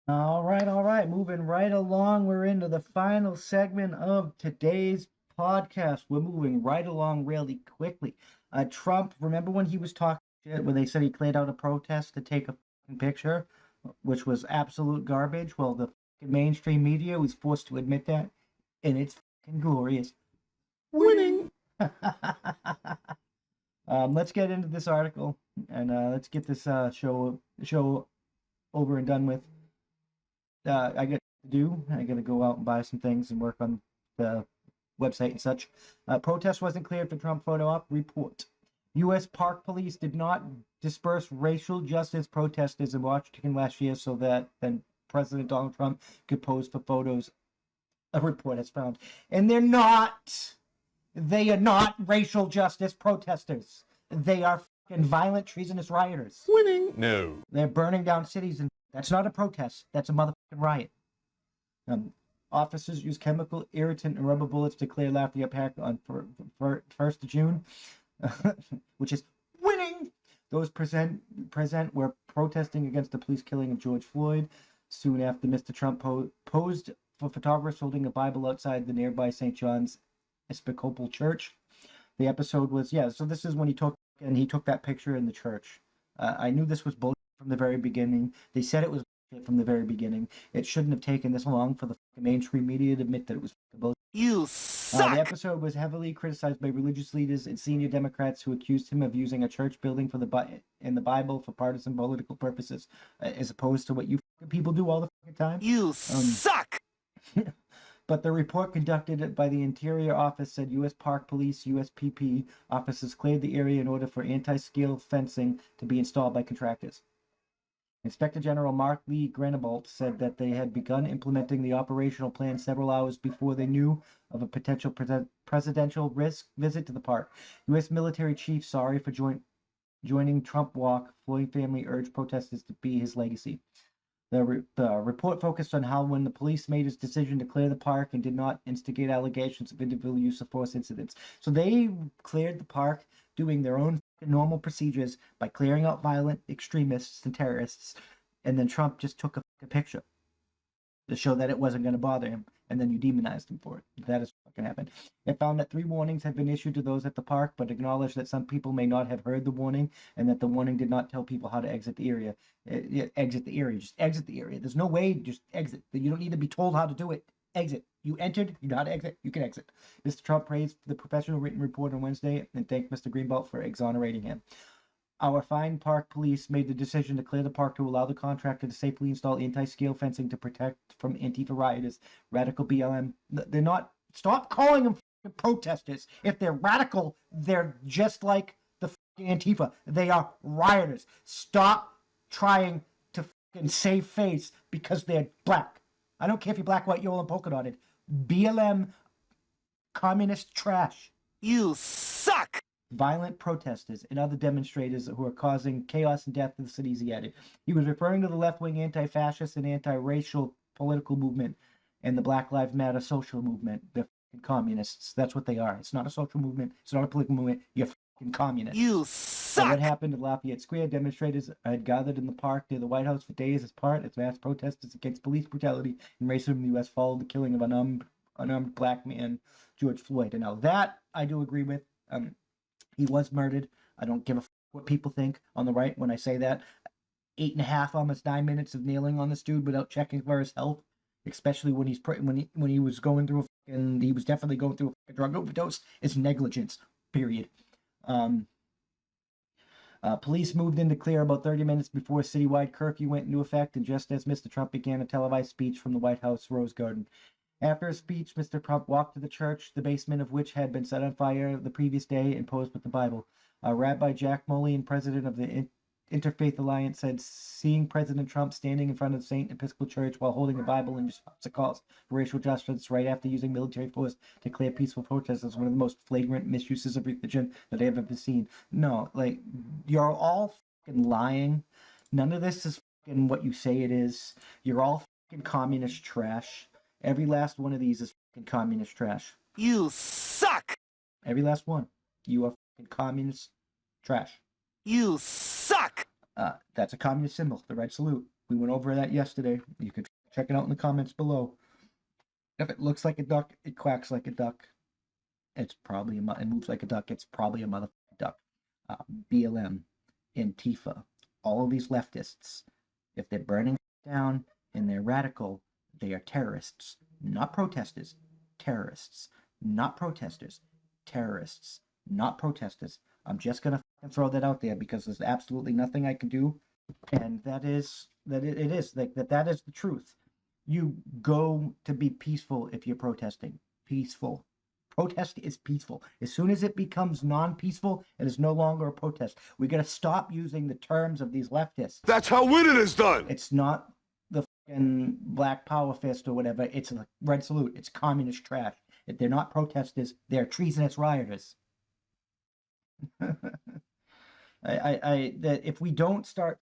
All right. Moving right along. We're into the final segment of today's podcast. We're moving right along really quickly. Trump, remember when he was talking shit when they said he cleared out a protest to take a picture, which was absolute garbage? Well, the mainstream media was forced to admit that, and it's glorious. Winning. Let's get into this article and let's get this show over and done with. I got to do. I got to go out and buy some things and work on the website and such. Protest wasn't cleared for Trump photo op report. U.S. Park Police did not disperse racial justice protesters in Washington last year so that then President Donald Trump could pose for photos. A report has found, and they're not. They are not racial justice protesters. They are fucking violent, treasonous rioters. Winning. No. They're burning down cities, and that's not a protest. That's a motherfucking riot. Officers used chemical, irritant, and rubber bullets to clear Lafayette Park on 1st of June, which is winning. Those present were protesting against the police killing of George Floyd. Soon after, Mr. Trump posed for photographers holding a Bible outside the nearby St. John's Episcopal Church. The episode was, so this is when he took that picture in the church. I knew this was bullshit from the very beginning. They said it was bullshit from the very beginning. It shouldn't have taken this long for the mainstream media to admit that it was bullshit. You suck! The episode was heavily criticized by religious leaders and senior Democrats who accused him of using a church building in the Bible for partisan political purposes, as opposed to what you people do all the time. You suck! But the report conducted by the Interior Office said U.S. Park Police, USPP officers cleared the area in order for anti-scale fencing to be installed by contractors. Inspector General Mark Lee Granabalt said that they had begun implementing the operational plan several hours before they knew of a potential presidential visit to the park. U.S. military chief sorry for joining Trump walk. Floyd family urged protesters to be his legacy. The report focused on how when the police made its decision to clear the park and did not instigate allegations of individual use of force incidents. So they cleared the park doing their own normal procedures by clearing out violent extremists and terrorists, and then Trump just took a picture to show that it wasn't going to bother him, and then you demonized him for it. That is what happened. It found that 3 warnings had been issued to those at the park, but acknowledged that some people may not have heard the warning, and that the warning did not tell people how to exit the area. Just exit the area. There's no way, just exit. You don't need to be told how to do it. Exit. You entered, you know how to exit, you can exit. Mr. Trump praised the professional written report on Wednesday and thanked Mr. Greenblatt for exonerating him. Our fine park police made the decision to clear the park to allow the contractor to safely install anti-scale fencing to protect from Antifa rioters, radical BLM. They're not, stop calling them protesters. If they're radical, they're just like the Antifa. They are rioters. Stop trying to save face because they're black. I don't care if you're black, white, yellow, and polka dotted. BLM, communist trash. You suck! Violent protesters and other demonstrators who are causing chaos and death in the cities, he added. He was referring to the left-wing anti-fascist and anti-racial political movement and the Black Lives Matter social movement. They're communists. That's what they are. It's not a social movement. It's not a political movement. You're communists. You suck! So what happened at Lafayette Square? Demonstrators had gathered in the park near the White House for days as part of mass protests against police brutality and racism in the U.S. followed the killing of an unarmed black man, George Floyd. And now that I do agree with. He was murdered. I don't give a what people think on the right when I say that. 8.5, almost 9 minutes of kneeling on this dude without checking for his health, especially when he was going through he was definitely going through a drug overdose, is negligence. Period. Police moved in to clear about 30 minutes before a citywide curfew went into effect, and just as Mr. Trump began a televised speech from the White House Rose Garden. After his speech, Mr. Trump walked to the church, the basement of which had been set on fire the previous day, and posed with the Bible. Rabbi Jack Moline, president of the Interfaith Alliance, said seeing President Trump standing in front of the St. Episcopal Church while holding a Bible in response to calls for racial justice right after using military force to clear peaceful protests is one of the most flagrant misuses of religion that I have ever seen. No, you're all fucking lying. None of this is fucking what you say it is. You're all fucking communist trash. Every last one of these is fucking communist trash. You suck! Every last one. You are fucking communist trash. You suck! That's a communist symbol, the red salute. We went over that yesterday. You can check it out in the comments below. If it looks like a duck, it quacks like a duck. It's probably it moves like a duck. It's probably a motherfucking duck. BLM, Antifa, all of these leftists, if they're burning down and they're radical, they are terrorists, not protesters. Terrorists, not protesters. Terrorists, not protesters. I'm just gonna throw that out there because there's absolutely nothing I can do, and that is that it is like that is the truth. You go to be peaceful if you're protesting. Peaceful. Protest is peaceful. As soon as it becomes non-peaceful, it is no longer a protest. We got to stop using the terms of these leftists. That's how winning is done. It's not the fucking black power fist or whatever. It's a red salute. It's communist trash. They're not protesters. They're treasonous rioters. That if we don't start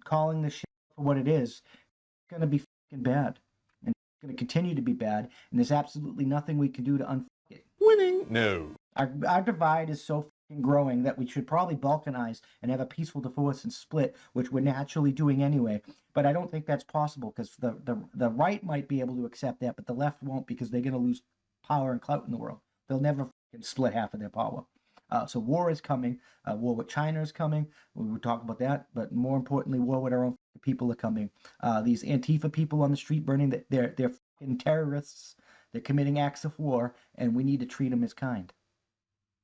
calling this shit for what it is, it's gonna be fucking bad, and it's gonna continue to be bad. And there's absolutely nothing we can do to unfuck it. Winning? No. Our divide is so fucking growing that we should probably balkanize and have a peaceful divorce and split, which we're naturally doing anyway. But I don't think that's possible because the right might be able to accept that, but the left won't because they're gonna lose power and clout in the world. They'll never fucking split half of their power. So war is coming. War with China is coming. We will talk about that. But more importantly, war with our own people are coming. These Antifa people on the street burning, they're fucking terrorists. They're committing acts of war, and we need to treat them as kind.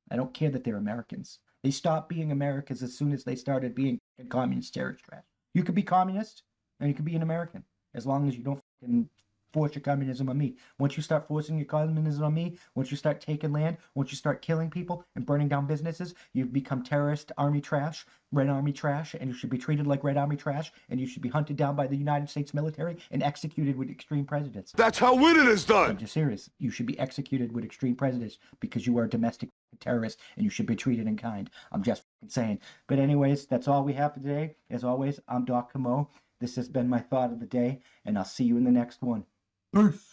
I don't care that they're Americans. They stopped being Americans as soon as they started being communist terrorist trash. You could be communist, and you could be an American, as long as you don't fucking force your communism on me. Once you start forcing your communism on me, once you start taking land, once you start killing people and burning down businesses, you've become terrorist army trash, red army trash, and you should be treated like red army trash, and you should be hunted down by the United States military and executed with extreme prejudice. That's how winning is done. I'm just serious. You should be executed with extreme prejudice because you are a domestic terrorist and you should be treated in kind. I'm just saying. But anyways, that's all we have for today. As always, I'm Doc Camo. This has been my thought of the day, and I'll see you in the next one. Peace.